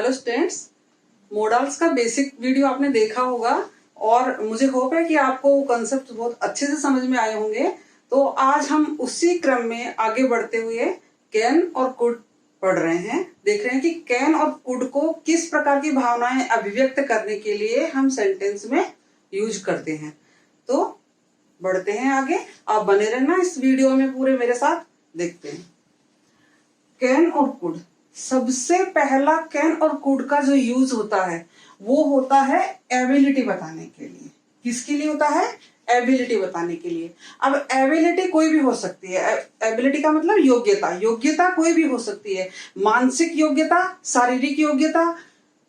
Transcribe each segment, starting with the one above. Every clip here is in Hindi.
हेलो स्टूडेंट्स, मॉडल्स का बेसिक वीडियो आपने देखा होगा और मुझे होप है कि आपको कंसेप्ट बहुत अच्छे से समझ में आए होंगे। तो आज हम उसी क्रम में आगे बढ़ते हुए कैन और कुड पढ़ रहे हैं। देख रहे हैं कि कैन और कुड को किस प्रकार की भावनाएं अभिव्यक्त करने के लिए हम सेंटेंस में यूज करते हैं। तो बढ़ते हैं आगे, आप बने रहना इस वीडियो में पूरे मेरे साथ। देखते हैं कैन और कुड। सबसे पहला कैन और कुड का जो यूज होता है वो होता है एबिलिटी बताने के लिए। किसके लिए होता है? एबिलिटी बताने के लिए। अब एबिलिटी कोई भी हो सकती है। एबिलिटी का मतलब योग्यता। योग्यता कोई भी हो सकती है। मानसिक योग्यता, शारीरिक योग्यता,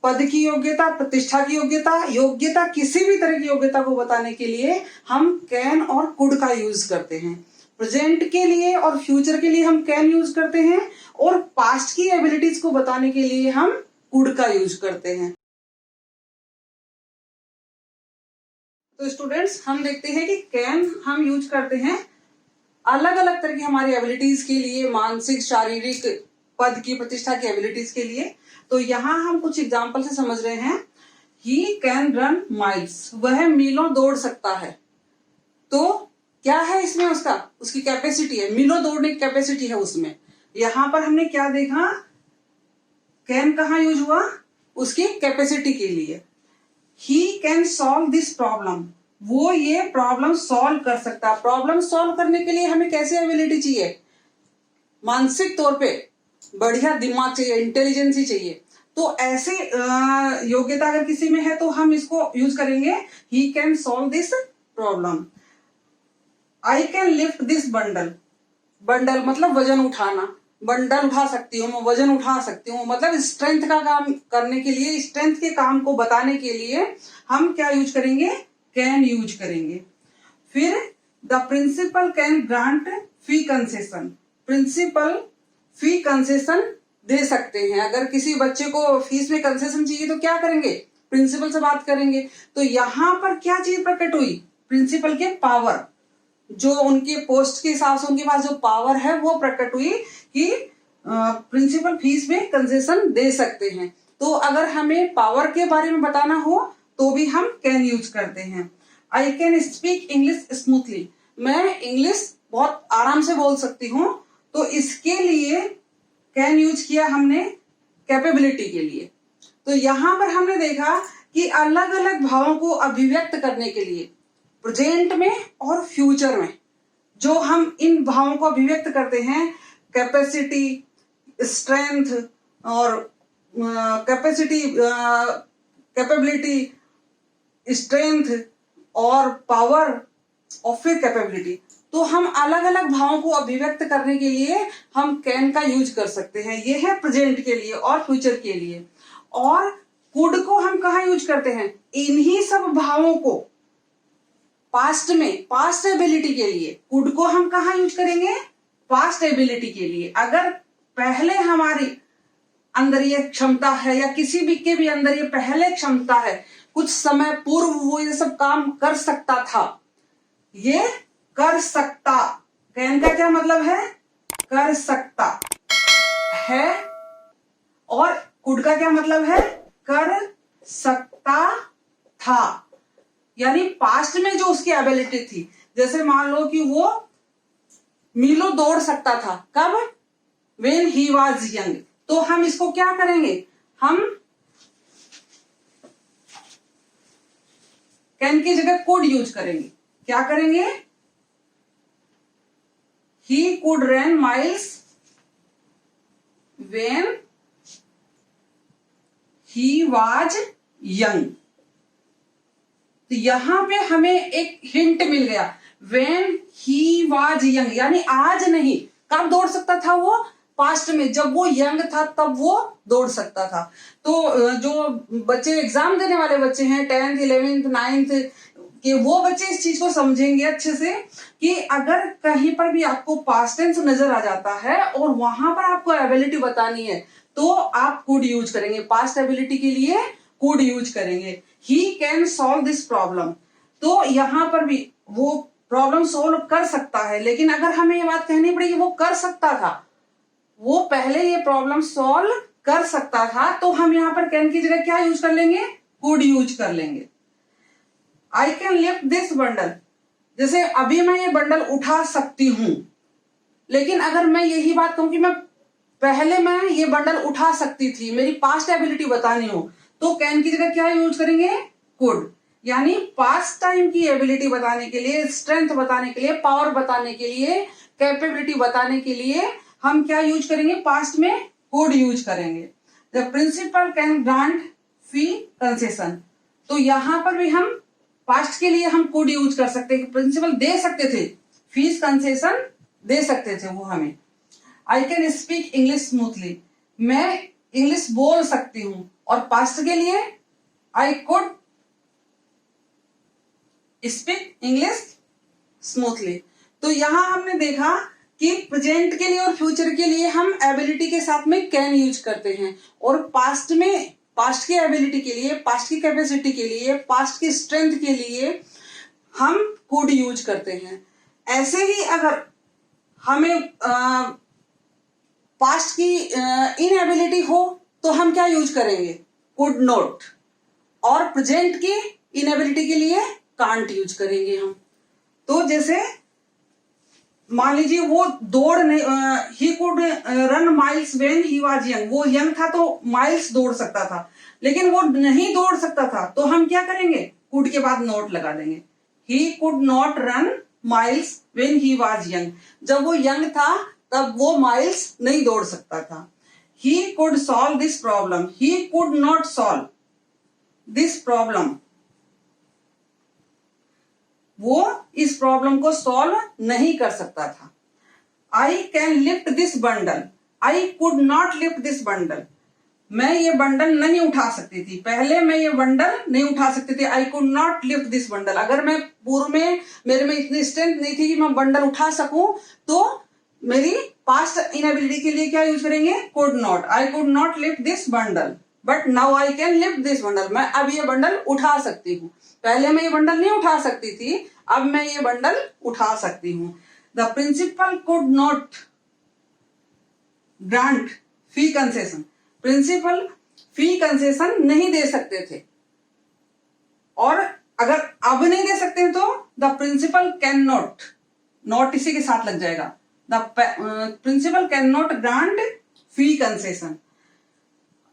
पद की योग्यता, प्रतिष्ठा की योग्यता, योग्यता किसी भी तरह की योग्यता को बताने के लिए हम कैन और कुड का यूज करते हैं। प्रेजेंट के लिए और फ्यूचर के लिए हम कैन यूज करते हैं और पास्ट की एबिलिटीज को बताने के लिए हम कुड का यूज करते हैं। तो स्टूडेंट्स, हम देखते हैं कि कैन हम यूज करते हैं अलग अलग तरह की हमारी एबिलिटीज के लिए, मानसिक, शारीरिक, पद की, प्रतिष्ठा की एबिलिटीज के लिए। तो यहाँ हम कुछ एग्जाम्पल से समझ रहे हैं। ही कैन रन माइल्स, वह मीलों दौड़ सकता है। तो क्या है इसमें? उसकी कैपेसिटी है, मीलों दौड़ने की कैपेसिटी है उसमें। यहां पर हमने क्या देखा? कैन कहाँ यूज हुआ? उसकी कैपेसिटी के लिए। He can solve this problem, वो ये प्रॉब्लम सॉल्व कर सकता है। प्रॉब्लम सॉल्व करने के लिए हमें कैसे एबिलिटी चाहिए? मानसिक तौर पे बढ़िया दिमाग चाहिए, इंटेलिजेंसी चाहिए। तो ऐसे योग्यता अगर किसी में है तो हम इसको यूज करेंगे, he can solve this problem. I can lift this bundle. Bundle मतलब वजन उठाना। बंडल उठा सकती हूँ मैं, वजन उठा सकती हूँ, मतलब स्ट्रेंथ का काम करने के लिए, स्ट्रेंथ के काम को बताने के लिए हम क्या यूज करेंगे? कैन यूज करेंगे। फिर the principal can grant fee concession. Principal fee concession दे सकते हैं। अगर किसी बच्चे को फीस में कंसेशन चाहिए तो क्या करेंगे? प्रिंसिपल से बात करेंगे। तो यहां पर क्या चीज प्रकट हुई? प्रिंसिपल के पावर, जो उनके पोस्ट के हिसाब से उनके पास जो पावर है वो प्रकट हुई कि प्रिंसिपल फीस में कंसेशन दे सकते हैं। तो अगर हमें पावर के बारे में बताना हो तो भी हम कैन यूज करते हैं। I can speak English smoothly, मैं इंग्लिश बहुत आराम से बोल सकती हूँ। तो इसके लिए कैन यूज किया हमने कैपेबिलिटी के लिए। तो यहां पर हमने देखा कि अलग अलग भावों को अभिव्यक्त करने के लिए प्रेजेंट में और फ्यूचर में जो हम इन भावों को अभिव्यक्त करते हैं, कैपेसिटी, स्ट्रेंथ और कैपेबिलिटी, स्ट्रेंथ और पावर और फिर कैपेबिलिटी, तो हम अलग अलग भावों को अभिव्यक्त करने के लिए हम कैन का यूज कर सकते हैं। ये है प्रेजेंट के लिए और फ्यूचर के लिए। और कुड को हम कहाँ यूज करते हैं? इन्हीं सब भावों को पास्ट में, पास्ट एबिलिटी के लिए। कुड को हम कहाँ यूज करेंगे? पास्ट एबिलिटी के लिए। अगर पहले हमारी अंदर ये क्षमता है या किसी भी के भी अंदर ये पहले क्षमता है, कुछ समय पूर्व वो ये सब काम कर सकता था, ये कर सकता। कैन का क्या मतलब है? कर सकता है। और कुड का क्या मतलब है? कर सकता था। यानी पास्ट में जो उसकी एबिलिटी थी, जैसे मान लो कि वो मीलों दौड़ सकता था। कब? When he was young। तो हम इसको क्या करेंगे? हम कैन की जगह कुड यूज करेंगे। क्या करेंगे? He could run miles when he was young। तो यहां पे हमें एक हिंट मिल गया। When he was young, यानी आज नहीं, कब दौड़ सकता था वो? पास्ट में, जब वो यंग था तब वो दौड़ सकता था। तो जो बच्चे एग्जाम देने वाले बच्चे हैं 10th 11th 9th के, वो बच्चे इस चीज को समझेंगे अच्छे से कि अगर कहीं पर भी आपको पास्ट टेंस नजर आ जाता है और वहां पर आपको एबिलिटी बतानी है तो आप कुड यूज करेंगे। पास्ट एबिलिटी के लिए कुड यूज करेंगे। He can solve this problem, तो यहां पर भी वो प्रॉब्लम सॉल्व कर सकता है। लेकिन अगर हमें ये बात कहनी पड़ेगी वो कर सकता था, वो पहले ये प्रॉब्लम सॉल्व कर सकता था, तो हम यहाँ पर कैन की जगह क्या यूज कर लेंगे, कुड यूज कर लेंगे। I can lift this bundle, जैसे अभी मैं ये बंडल उठा सकती हूं, लेकिन अगर मैं यही बात कहूं कि मैं ये बंडल उठा सकती थी, मेरी पास्ट एबिलिटी बतानी हो, तो कैन की जगह क्या यूज करेंगे, कुड। यानी पास्ट टाइम की एबिलिटी बताने के लिए, स्ट्रेंथ बताने के लिए, पावर बताने के लिए, कैपेबिलिटी बताने के लिए हम क्या यूज करेंगे, पास्ट में कुड यूज करेंगे। The principal can grant fee concession, तो यहां पर भी हम पास्ट के लिए हम कुड यूज कर सकते हैं, प्रिंसिपल दे सकते थे, फीस कंसेशन दे सकते थे वो हमें। I can speak English smoothly, मैं इंग्लिश बोल सकती हूं, और पास्ट के लिए I could speak English smoothly. तो यहां हमने देखा कि प्रेजेंट के लिए और फ्यूचर के लिए हम एबिलिटी के साथ में कैन यूज करते हैं, और पास्ट में पास्ट की एबिलिटी के लिए, पास्ट की कैपेसिटी के लिए, पास्ट की स्ट्रेंथ के लिए हम कुड यूज करते हैं। ऐसे ही अगर हमें पास्ट की इनएबिलिटी हो तो हम क्या यूज करेंगे, कुड नॉट, और प्रेजेंट की इनएबिलिटी के लिए कांट यूज करेंगे हम। तो जैसे मान लीजिए वो दौड़ he could run miles when he was young, वो यंग था तो माइल्स दौड़ सकता था, लेकिन वो नहीं दौड़ सकता था, तो हम क्या करेंगे, कुड के बाद नॉट लगा देंगे। He could not run miles when he was young, जब वो यंग था तब वो माइल्स नहीं दौड़ सकता था। He could solve this problem, he could not solve this problem, वो इस प्रॉब्लम को सॉल्व नहीं कर सकता था। I can lift this bundle, I could not lift this bundle, मैं ये बंडल नहीं उठा सकती थी, पहले मैं ये बंडल नहीं उठा सकती थी, आई could not lift this bundle. अगर मैं पूर्व में मेरे में इतनी स्ट्रेंथ नहीं थी कि मैं बंडल उठा सकूं, तो मेरी पास्ट इनएबिलिटी के लिए क्या यूज करेंगे, could not, I could not lift this bundle, but now I can lift this bundle, मैं अब ये बंडल उठा सकती हूँ, पहले मैं ये बंडल नहीं उठा सकती थी, अब मैं ये बंडल उठा सकती हूँ। The principal could not grant fee concession, principal fee concession नहीं दे सकते थे, और अगर अब नहीं दे सकते तो the principal can not, not इसी के साथ लग जाएगा, the principal can not grant fee concession.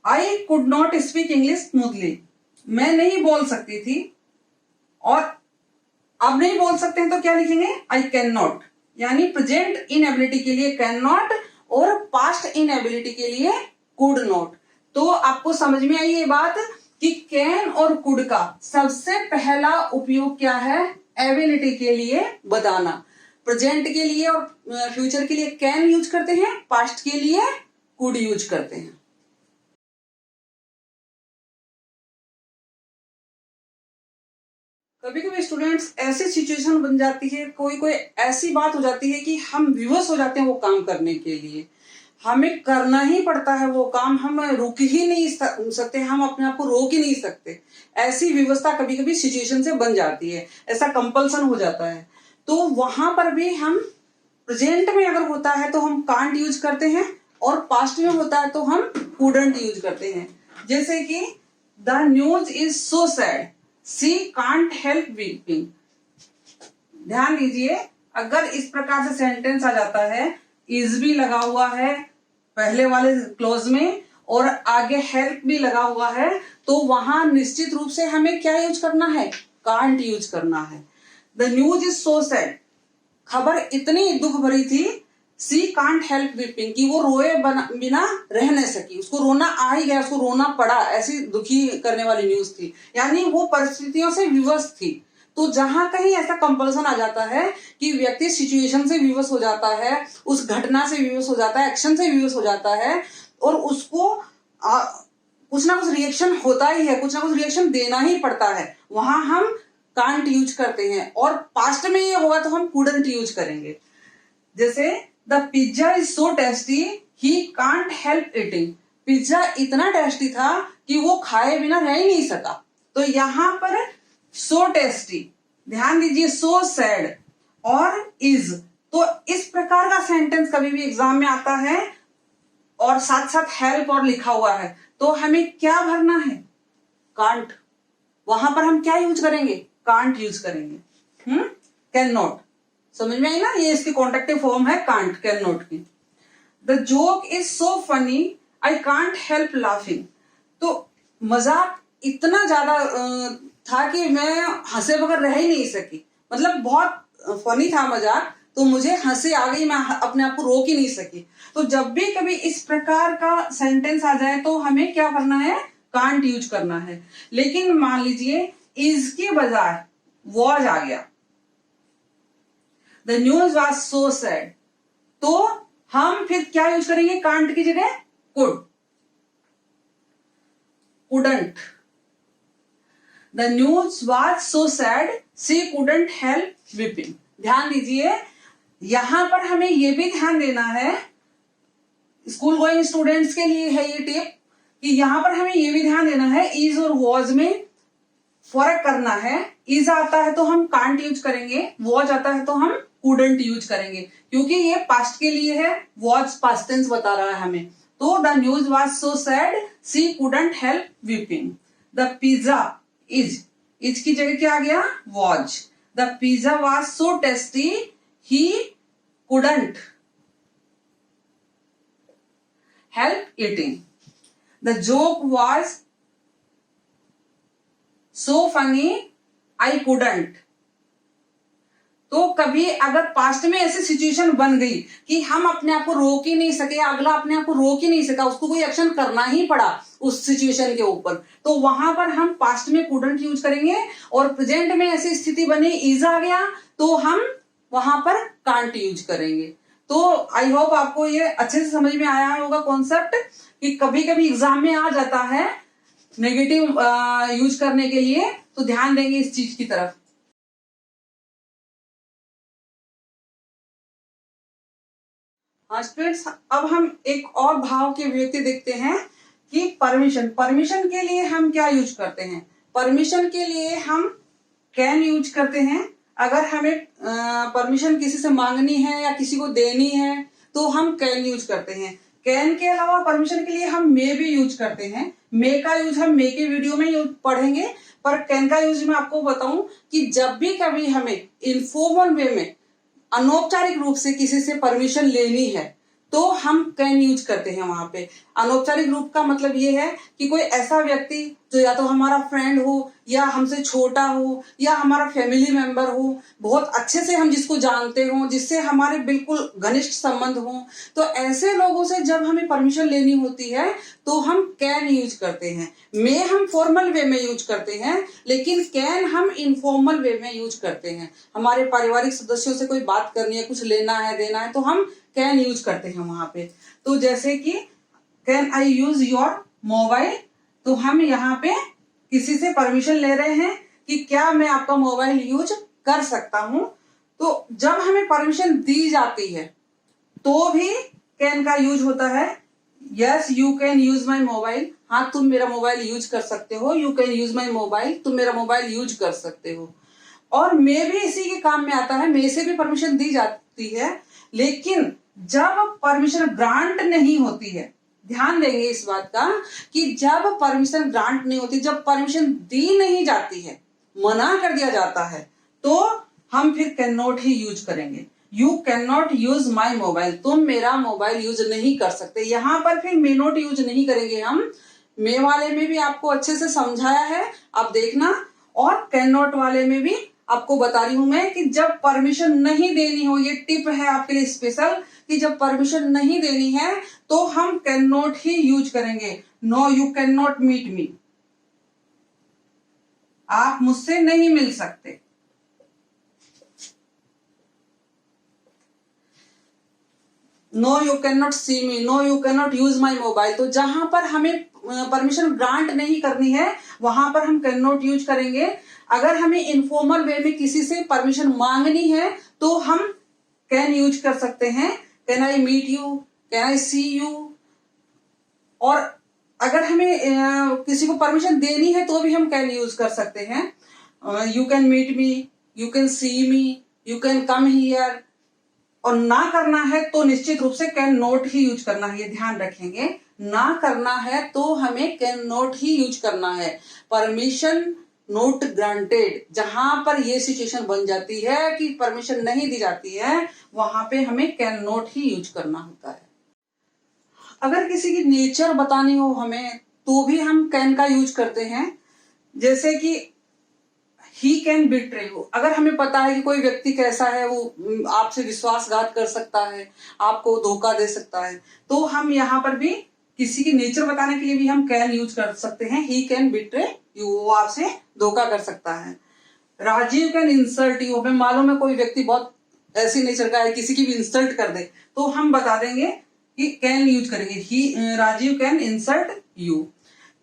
I could not speak English smoothly, मैं नहीं बोल सकती थी, और अब नहीं बोल सकते हैं तो क्या लिखेंगे, आई कैन नॉट, यानी प्रेजेंट इनएबिलिटी के लिए कैन नॉट और पास्ट इनएबिलिटी के लिए कुड नॉट। तो आपको समझ में आई ये बात कि कैन और कुड का सबसे पहला उपयोग क्या है, एबिलिटी के लिए बताना। प्रेजेंट के लिए और फ्यूचर के लिए कैन यूज करते हैं, पास्ट के लिए कुड यूज करते हैं। कभी कभी स्टूडेंट्स ऐसी सिचुएशन बन जाती है, कोई कोई ऐसी बात हो जाती है कि हम विवश हो जाते हैं वो काम करने के लिए, हमें करना ही पड़ता है वो काम, हम रुक ही नहीं सकते, हम अपने आप को रोक ही नहीं सकते, ऐसी व्यवस्था कभी कभी सिचुएशन से बन जाती है, ऐसा कंपल्सन हो जाता है। तो वहां पर भी हम प्रेजेंट में अगर होता है तो हम कांट यूज करते हैं, और पास्ट में होता है तो हम कुडंट यूज करते हैं। जैसे कि the news is so sad, she can't help weeping. ध्यान दीजिए, अगर इस प्रकार से सेंटेंस आ जाता है, इज भी लगा हुआ है पहले वाले क्लोज में और आगे हेल्प भी लगा हुआ है, तो वहां निश्चित रूप से हमें क्या यूज करना है, कांट यूज करना है। The news is so sad, खबर इतनी दुख भरी थी, सी कांट हेल्प वीपिंग, कि वो रोए बिना रह नहीं सकी, उसको रोना आ ही गया, उसको रोना पड़ा, ऐसी दुखी करने वाली न्यूज थी, यानी वो परिस्थितियों से विवश थी। तो जहां कहीं ऐसा कंपल्सन आ जाता है कि व्यक्ति सिचुएशन से विवश हो जाता है, उस घटना से विवश हो जाता है, एक्शन से विवश हो जाता है, और उसको कुछ ना कुछ रिएक्शन होता ही है, कुछ ना कुछ रिएक्शन देना ही पड़ता है, वहां हम कांट यूज करते हैं, और पास्ट में ये होगा तो हम कुडंट यूज करेंगे। जैसे the pizza is so tasty, he can't help eating, pizza इतना टेस्टी था कि वो खाए बिना रह ही नहीं सका। तो यहां पर सो टेस्टी, ध्यान दीजिए, सो सैड और इज, तो इस प्रकार का सेंटेंस कभी भी एग्जाम में आता है और साथ साथ हेल्प और लिखा हुआ है, तो हमें क्या भरना है? कांट। वहां पर हम क्या यूज करेंगे? कांट यूज करेंगे। Can not. समझ में आई ना? ये इसकी कॉन्ट्रैक्टिव फॉर्म है कांट, कैन नॉट की। The joke is so funny I can't help laughing. तो मजाक इतना ज्यादा था कि मैं हंसे बगैर रह ही नहीं सकी। मतलब बहुत फनी था मजाक, तो मुझे हंसी आ गई, मैं अपने आप को रोक ही नहीं सकी। तो जब भी कभी इस प्रकार का सेंटेंस आ जाए तो हमें क्या करना है? कांट यूज करना है। लेकिन मान लीजिए इज के बजाय वॉज आ गया, the news was so sad, तो हम फिर क्या यूज करेंगे? कांट की जगह could, couldn't. The news was so sad she couldn't help weeping. ध्यान दीजिए, यहां पर हमें यह भी ध्यान देना है, स्कूल गोइंग स्टूडेंट्स के लिए है ये टिप, कि यहां पर हमें यह भी ध्यान देना है इज और वॉज में फर्क करना है। इज आता है तो हम कांट यूज करेंगे, वॉज आता है तो हम कुडंट यूज करेंगे, क्योंकि ये पास्ट के लिए है, वॉज पास्ट टेंस बता रहा है हमें। तो the news was so sad she couldn't help weeping. The pizza is की जगह क्या आ गया? Was. The pizza was so tasty he couldn't help eating. The joke was so funny I couldn't. तो कभी अगर पास्ट में ऐसी सिचुएशन बन गई कि हम अपने आप को रोक ही नहीं सके, अगला अपने आप को रोक ही नहीं सका, उसको कोई एक्शन करना ही पड़ा उस सिचुएशन के ऊपर, तो वहां पर हम पास्ट में कुडंट यूज करेंगे। और प्रेजेंट में ऐसी स्थिति बनी, इज आ गया, तो हम वहां पर कांट यूज करेंगे। तो आई होप आपको ये अच्छे से समझ में आया होगा कॉन्सेप्ट, कि कभी कभी एग्जाम में आ जाता है नेगेटिव यूज करने के लिए, तो ध्यान देंगे इस चीज की तरफ। हाँ स्टूडेंट्स, अब हम एक और भाव की अभिव्यक्ति देखते हैं कि परमिशन। परमिशन के लिए हम क्या यूज करते हैं? परमिशन के लिए हम कैन यूज करते हैं। अगर हमें परमिशन किसी से मांगनी है या किसी को देनी है तो हम कैन यूज करते हैं। कैन के अलावा परमिशन के लिए हम मे भी यूज करते हैं। मे का यूज हम मे के वीडियो में पढ़ेंगे, पर कैन का यूज मैं आपको बताऊं कि जब भी कभी हमें इनफॉर्मल वे में अनौपचारिक रूप से किसी से परमिशन लेनी है तो हम कैन यूज करते हैं वहां पे। अनौपचारिक रूप का मतलब ये है कि कोई ऐसा व्यक्ति जो या तो हमारा फ्रेंड हो, या हमसे छोटा हो, या हमारा फैमिली मेंबर हो, बहुत अच्छे से हम जिसको जानते हो, जिससे हमारे बिल्कुल घनिष्ठ संबंध हो, तो ऐसे लोगों से जब हमें परमिशन लेनी होती है तो हम कैन यूज करते हैं। मे हम फॉर्मल वे में यूज करते हैं, लेकिन कैन हम इनफॉर्मल वे में यूज करते हैं। हमारे पारिवारिक सदस्यों से कोई बात करनी है, कुछ लेना है, देना है, तो हम कैन यूज करते हैं वहां पे। तो जैसे कि can I use your mobile, तो हम यहाँ पे किसी से परमिशन ले रहे हैं कि क्या मैं आपका मोबाइल यूज कर सकता हूं। तो जब हमें परमिशन दी जाती है तो भी कैन का यूज होता है। Yes you can use my mobile, हाँ तुम मेरा मोबाइल यूज कर सकते हो। You can use my mobile, तुम मेरा मोबाइल यूज कर सकते हो। और मे भी इसी के काम में आता है, मे से भी परमिशन दी जाती है। लेकिन जब परमिशन ग्रांट नहीं होती है, ध्यान देंगे इस बात का, कि जब परमिशन ग्रांट नहीं होती, जब परमिशन दी नहीं जाती है, मना कर दिया जाता है, तो हम फिर कैन नॉट ही यूज करेंगे। You can not use my mobile, तुम मेरा मोबाइल यूज नहीं कर सकते। यहां पर फिर मे नॉट यूज नहीं करेंगे हम। मे वाले में भी आपको अच्छे से समझाया है, आप देखना। और कैन नॉट वाले में भी आपको बता रही हूं मैं कि जब परमिशन नहीं देनी हो, ये टिप है आपके लिए स्पेशल, कि जब परमिशन नहीं देनी है तो हम कैन नॉट ही यूज करेंगे। No you can not meet me, आप मुझसे नहीं मिल सकते। No you can not see me, no you can not use my mobile. तो जहां पर हमें परमिशन ग्रांट नहीं करनी है वहां पर हम कैन नॉट यूज करेंगे। अगर हमें इनफॉर्मल वे में किसी से परमिशन मांगनी है तो हम कैन यूज कर सकते हैं। Can I meet you, can I see you. और अगर हमें किसी को परमिशन देनी है तो भी हम कैन यूज कर सकते हैं। You can meet me, you can see me, you can come here, और ना करना है तो निश्चित रूप से कैन नॉट ही यूज करना है, ये ध्यान रखेंगे। ना करना है तो हमें कैन नॉट ही यूज करना है। परमिशन नॉट ग्रांटेड, जहां पर ये सिचुएशन बन जाती है कि परमिशन नहीं दी जाती है, वहां पे हमें कैन नॉट ही यूज करना होता है। अगर किसी की नेचर बतानी हो हमें तो भी हम कैन का यूज करते हैं। जैसे कि ही कैन बिट्रे यू, अगर हमें पता है कि कोई व्यक्ति कैसा है, वो आपसे विश्वासघात कर सकता है, आपको धोखा दे सकता है, तो हम यहाँ पर भी किसी की नेचर बताने के लिए भी हम कैन यूज कर सकते हैं। ही कैन बिट्रे यू, वो आपसे धोखा कर सकता है। राजीव कैन इंसल्ट यू, हमें मालूम है कोई व्यक्ति बहुत ऐसी नेचर का है, किसी की भी इंसल्ट कर दे, तो हम बता देंगे कि कैन यूज करेंगे, ही राजीव कैन इंसल्ट यू।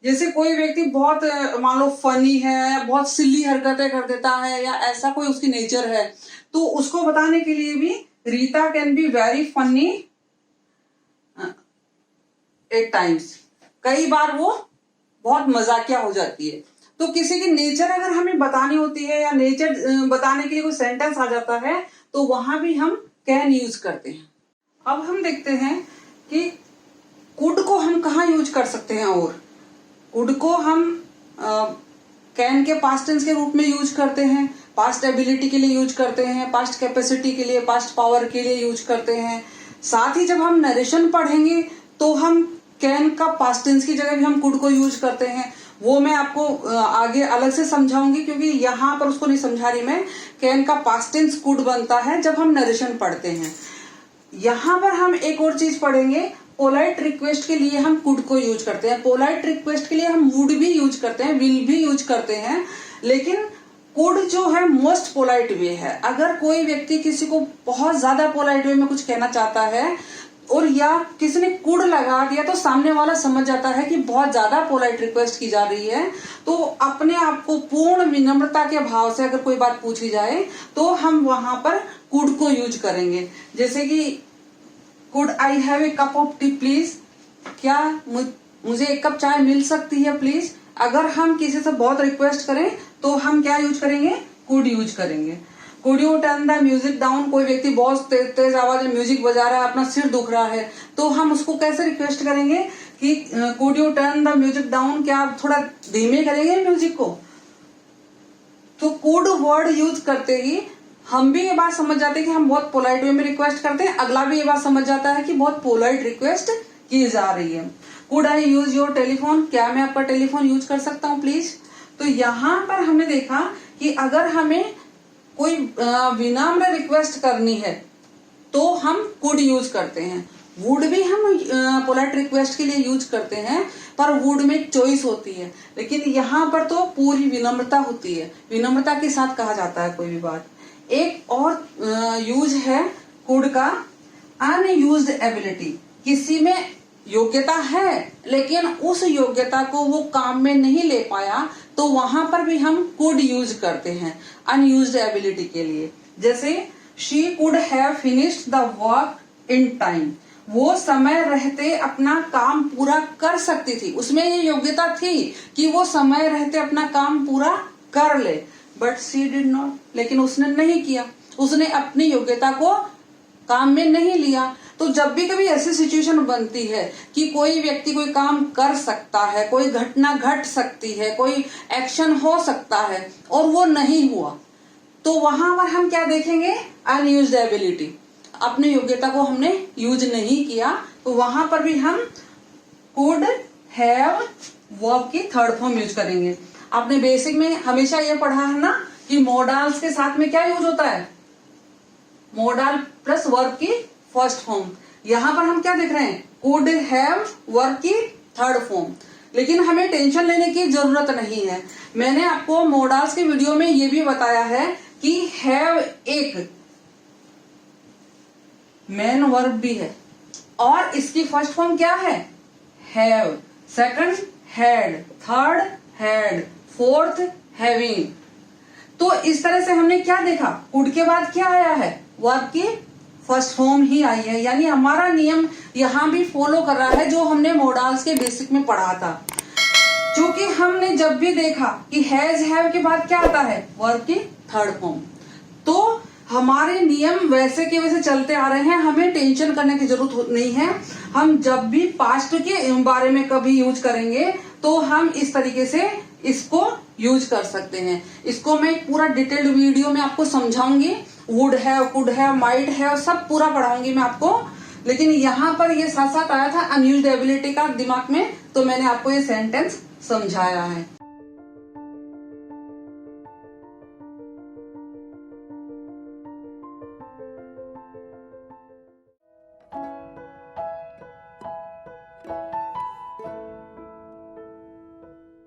जैसे कोई व्यक्ति बहुत मान लो फनी है, बहुत सिली हरकतें कर देता है, या ऐसा कोई उसकी नेचर है, तो उसको बताने के लिए भी Rita can be very funny at times, कई बार वो बहुत मजाकिया हो जाती है। तो किसी की नेचर अगर हमें बतानी होती है या नेचर बताने के लिए कोई सेंटेंस आ जाता है, तो वहां भी हम कैन यूज करते हैं। अब हम देखते हैं कि कुड को हम कहाँ यूज कर सकते हैं। और कुड को हम कैन के पास्ट टेंस के रूप में यूज करते हैं, पास्ट एबिलिटी के लिए यूज करते हैं, पास्ट कैपेसिटी के लिए, पास्ट पावर के लिए यूज करते हैं। साथ ही जब हम नरेशन पढ़ेंगे तो हम कैन का पास्ट टेंस की जगह भी हम कुड को यूज करते हैं। वो मैं आपको आगे अलग से समझाऊंगी, क्योंकि यहाँ पर उसको नहीं समझा रही मैं। कैन का पास्ट टेंस कुड बनता है जब हम नरेशन पढ़ते हैं। यहाँ पर हम एक और चीज पढ़ेंगे, पोलाइट रिक्वेस्ट के लिए हम कुड को यूज करते हैं, पोलाइट रिक्वेस्ट के लिए हम वुड भी यूज करते हैं, विल भी यूज करते हैं, लेकिन कुड जो है मोस्ट पोलाइट वे है। अगर कोई व्यक्ति किसी को बहुत ज्यादा पोलाइट वे में कुछ कहना चाहता है और या किसी ने कुड लगा दिया, तो सामने वाला समझ जाता है कि बहुत ज्यादा पोलाइट रिक्वेस्ट की जा रही है। तो अपने आप को पूर्ण विनम्रता के भाव से अगर कोई बात पूछी जाए तो हम वहां पर कुड को यूज करेंगे। जैसे कि could I have a cup of T please, क्या मुझे एक कप चाय मिल सकती है प्लीज। अगर हम किसी से बहुत रिक्वेस्ट करें तो हम क्या यूज करेंगे, कुड यूज करेंगे। Could U turn the music down, कोई व्यक्ति बहुत तेज आवाज में म्यूजिक बजा रहा है, अपना सिर दुख रहा है, तो हम उसको कैसे रिक्वेस्ट करेंगे कि could U turn the music down, क्या आप थोड़ा धीमे करेंगे म्यूजिक को। तो कुड वर्ड यूज करते ही हम भी ये बात समझ जाते हैं कि हम बहुत पोलाइट वे में रिक्वेस्ट करते हैं, अगला भी ये बात समझ जाता है कि बहुत पोलाइट रिक्वेस्ट की जा रही है। Could I use your telephone, क्या मैं आपका टेलीफोन यूज कर सकता हूँ प्लीज। तो यहाँ पर हमने देखा कि अगर हमें कोई विनम्र रिक्वेस्ट करनी है तो हम कुड यूज करते हैं। वुड भी हम पोलाइट रिक्वेस्ट के लिए यूज करते हैं, पर वुड में चॉइस होती है, लेकिन यहाँ पर तो पूरी विनम्रता होती है, विनम्रता के साथ कहा जाता है कोई भी बात। एक और यूज है कुड का, अनयूज्ड एबिलिटी, किसी में योग्यता है लेकिन उस योग्यता को वो काम में नहीं ले पाया, तो वहां पर भी हम कुड यूज करते हैं अनयूज्ड एबिलिटी के लिए। जैसे she could have finished the work in time, वो समय रहते अपना काम पूरा कर सकती थी, उसमें ये योग्यता थी कि वो समय रहते अपना काम पूरा कर ले, बट शी डिड नॉट, लेकिन उसने नहीं किया, उसने अपनी योग्यता को काम में नहीं लिया। तो जब भी कभी ऐसी सिचुएशन बनती है कि कोई व्यक्ति कोई काम कर सकता है, कोई घटना घट सकती है, कोई एक्शन हो सकता है और वो नहीं हुआ, तो वहां पर हम क्या देखेंगे, अनयूज्ड एबिलिटी, अपनी योग्यता को हमने यूज नहीं किया, तो वहां पर भी हम कुड हैव वर्ब की थर्ड फॉर्म यूज करेंगे। आपने बेसिक में हमेशा ये पढ़ा है ना कि मोडाल्स के साथ में क्या यूज होता है, मोडाल प्लस वर्ब की फर्स्ट फॉर्म। यहां पर हम क्या देख रहे हैं, कुड हैव वर्ब की थर्ड फॉर्म। लेकिन हमें टेंशन लेने की जरूरत नहीं है, मैंने आपको मोडाल्स के वीडियो में ये भी बताया है कि हैव एक मेन वर्ब भी है और इसकी फर्स्ट फॉर्म क्या है, have, second had, third had, fourth having. तो इस तरह से हमने क्या देखा, कुड के बाद क्या आया है, वर्ब की फर्स्ट फॉर्म ही आई है, यानी हमारा नियम यहाँ भी फॉलो कर रहा है जो हमने मोडाल्स के बेसिक में पढ़ा था। क्योंकि हमने जब भी देखा कि हैज हैव के बाद क्या आता है, वर्ब की थर्ड फॉर्म, तो हमारे नियम वैसे के वैसे चलते आ रहे हैं, हमें टेंशन करने की जरूरत नहीं है। हम जब भी पास्ट के बारे में कभी यूज करेंगे तो हम इस तरीके से इसको यूज कर सकते हैं। इसको मैं पूरा डिटेल्ड वीडियो में आपको समझाऊंगी, वुड है, कुड है, माइट है, सब पूरा पढ़ाऊंगी मैं आपको। लेकिन यहाँ पर ये साथ साथ आया था अनयूज्ड एबिलिटी का दिमाग में, तो मैंने आपको ये सेंटेंस समझाया है।